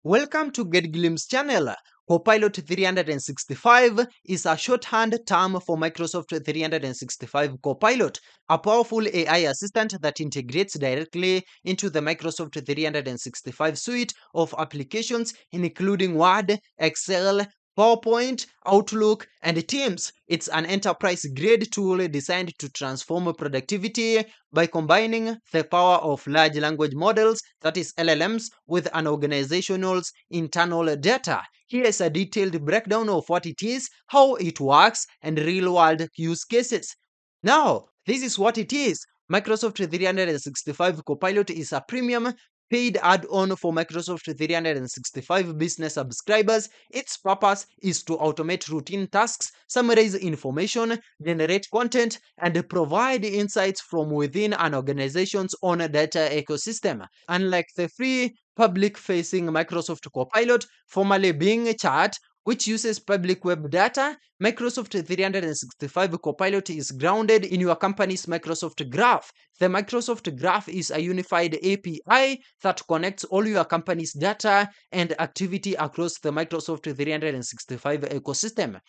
Welcome to Get Glimpse channel. Copilot 365 is a shorthand term for Microsoft 365 Copilot, a powerful AI assistant that integrates directly into the Microsoft 365 suite of applications, including Word, Excel, PowerPoint, Outlook, and Teams. It's an enterprise-grade tool designed to transform productivity by combining the power of large language models, that is LLMs, with an organization's internal data. Here is a detailed breakdown of what it is, how it works, and real-world use cases. Now, this is what it is. Microsoft 365 Copilot is a premium paid add-on for Microsoft 365 business subscribers. Its purpose is to automate routine tasks, summarize information, generate content, and provide insights from within an organization's own data ecosystem. Unlike the free public-facing Microsoft Copilot, formerly being Chat, which uses public web data, Microsoft 365 Copilot is grounded in your company's Microsoft Graph. The Microsoft Graph is a unified API that connects all your company's data and activity across the Microsoft 365 ecosystem.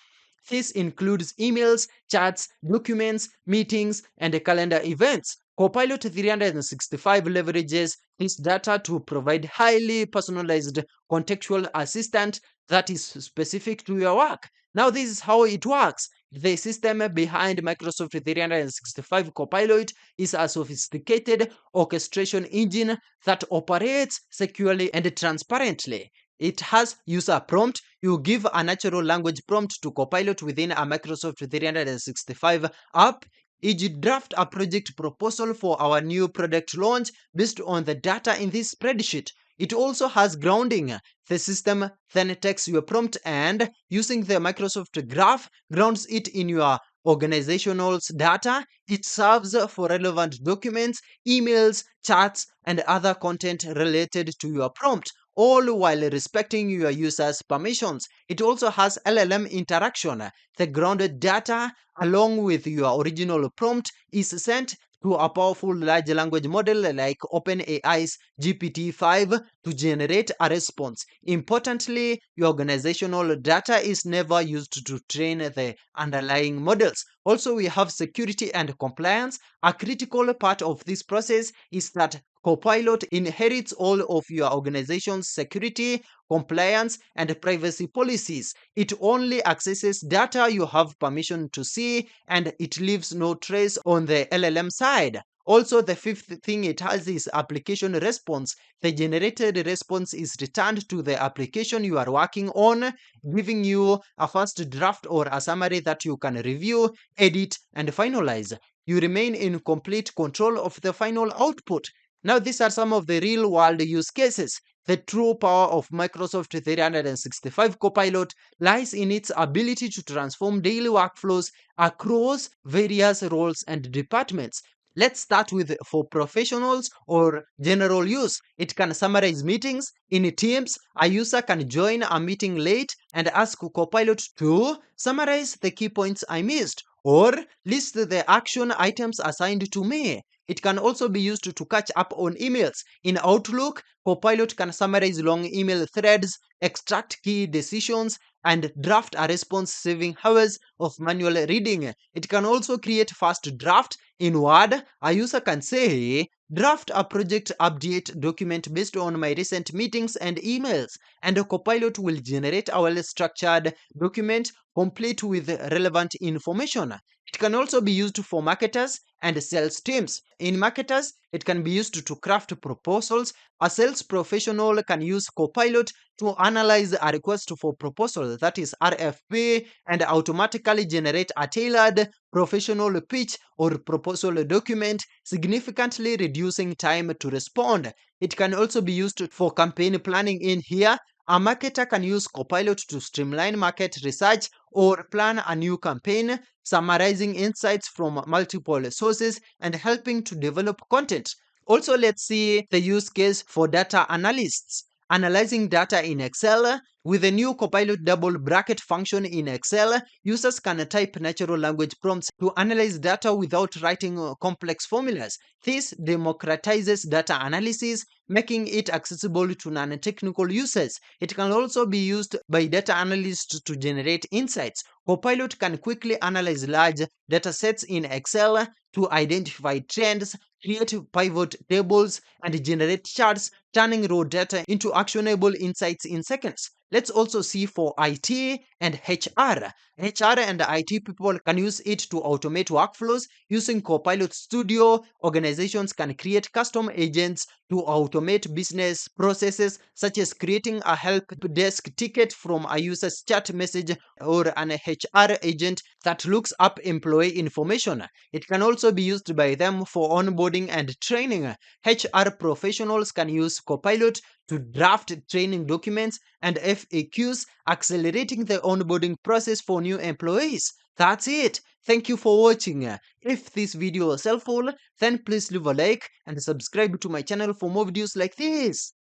This includes emails, chats, documents, meetings, and calendar events. Copilot 365 leverages this data to provide highly personalized contextual assistant that is specific to your work. Now, this is how it works. The system behind Microsoft 365 Copilot is a sophisticated orchestration engine that operates securely and transparently. It has user prompt. You give a natural language prompt to Copilot within a Microsoft 365 app. E.g., draft a project proposal for our new product launch based on the data in this spreadsheet. It also has grounding. The system then takes your prompt and, using the Microsoft Graph, grounds it in your organizational's data. It serves for relevant documents, emails, chats, and other content related to your prompt, all while respecting your users' permissions. It also has LLM interaction. The grounded data, along with your original prompt, is sent to a powerful large language model like OpenAI's GPT-5 to generate a response. Importantly, your organizational data is never used to train the underlying models. Also, we have security and compliance. A critical part of this process is that Copilot inherits all of your organization's security, compliance, and privacy policies. It only accesses data you have permission to see, and it leaves no trace on the LLM side. Also, the fifth thing it has is application response. The generated response is returned to the application you are working on, giving you a first draft or a summary that you can review, edit, and finalize. You remain in complete control of the final output. Now, these are some of the real world use cases. The true power of Microsoft 365 Copilot lies in its ability to transform daily workflows across various roles and departments. Let's start with for professionals or general use. It can summarize meetings. In Teams, a user can join a meeting late and ask Copilot to summarize the key points I missed or list the action items assigned to me. It can also be used to catch up on emails. In Outlook, Copilot can summarize long email threads, extract key decisions, and draft a response, saving hours of manual reading. It can also create fast draft. In Word, a user can say, draft a project update document based on my recent meetings and emails, and a Copilot will generate a well-structured document complete with relevant information. It can also be used for marketers and sales teams. In marketers, it can be used to craft proposals. A sales professional can use Copilot to analyze a request for proposal, that is RFP, and automatically generate a tailored professional pitch or proposal document, significantly reducing time to respond. It can also be used for campaign planning. In here, a marketer can use Copilot to streamline market research or plan a new campaign, summarizing insights from multiple sources and helping to develop content. Also, let's see the use case for data analysts. Analyzing data in Excel. With the new Copilot double bracket function in Excel, users can type natural language prompts to analyze data without writing complex formulas. This democratizes data analysis, making it accessible to non-technical users. It can also be used by data analysts to generate insights. Copilot can quickly analyze large data sets in Excel to identify trends, create pivot tables, and generate charts, turning raw data into actionable insights in seconds. Let's also see for IT and HR. HR and IT people can use it to automate workflows. Using Copilot Studio, organizations can create custom agents to automate business processes, such as creating a help desk ticket from a user's chat message or an HR agent that looks up employee information. It can also be used by them for onboarding and training. HR professionals can use Copilot to draft training documents and FAQs, accelerating the onboarding process for new employees. That's it. Thank you for watching. If this video was helpful, then please leave a like and subscribe to my channel for more videos like this.